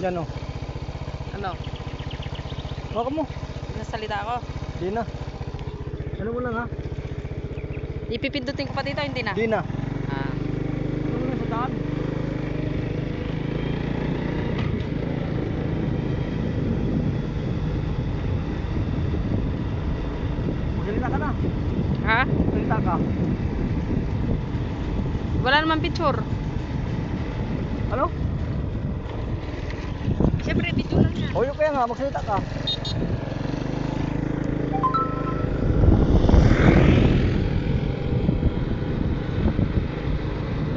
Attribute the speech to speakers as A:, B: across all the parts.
A: Yan o.
B: Ano?
A: Baka mo.
B: Nasalita ako.
A: Di na. Ano mo lang ha?
B: Ipipindutin ko pa dito, hindi na?
A: Di na.
B: Ah.
A: Ano mo lang sa daan? Magsalita ka na.
B: Ha?
A: Magsalita ka.
B: Wala naman picture.
A: Ano?
B: Siyempre, picture lang yan.
A: O yun kaya nga, magsalita ka. Ano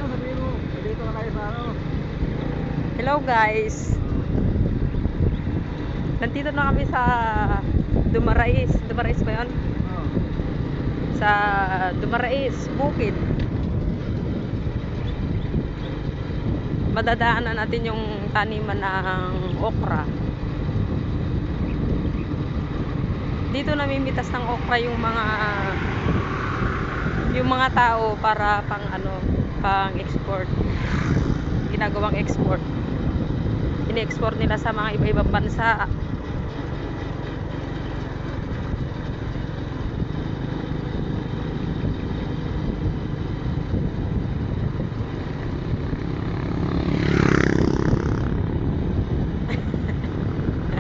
A: sabihin mo? Dito na tayo sa ano?
B: Hello guys. Nandito na kami sa Dumarais. Dumarais ba yun?
A: Oh.
B: Sa Dumarais, Bukid. Madadaanan natin yung taniman ng okra. Dito namimitas ng okra yung mga tao para pang ano, pang export. Ginagawang export. Ini-export nila sa mga iba-ibang bansa.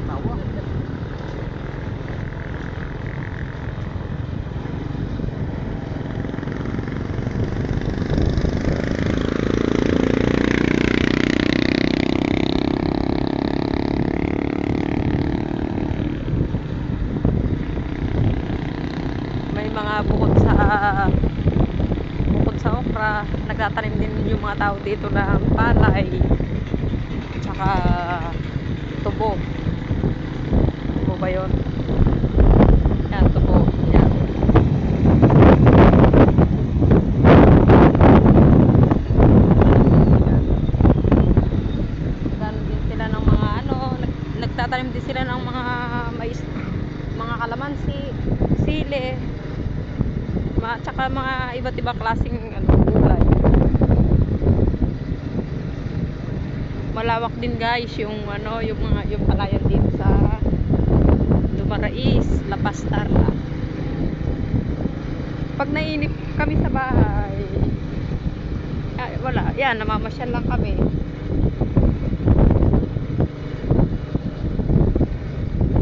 A: Tawa.
B: May mga bukod sa okra, nagtatanim din yung mga tao dito ng palay tsaka tubo. Tubo ba yun? Yan, tubo. Yan. Nagtanim din sila ng mga ano, nagtatanim din sila ng mga mais, mga kalamansi, sili, tsaka mga iba't ibang klaseng ano, gulay. Malawak din guys yung ano, yung palayan dito sa Dumarais, La Pastarla. Pag nainip kami sa bahay, wala, yan, namamasyal lang kami.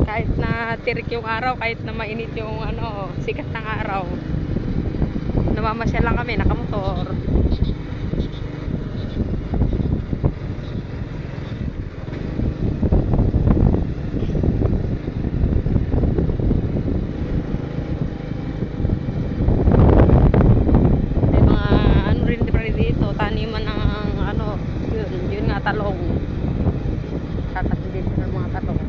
B: Kahit na tirik yung araw, kahit na mainit yung ano, sikat ng araw, namamasyal lang kami, nakamotor. May mga ano rin dito, taniman ng ano, yun nga, talong. Tatanim din sila ng mga talong.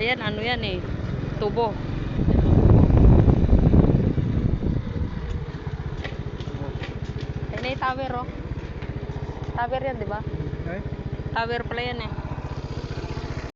B: Ayan, ano yan eh, tubo. Ayun na yung tower oh. Tower yan, di ba?
A: Okay.
B: Tower pala yan eh.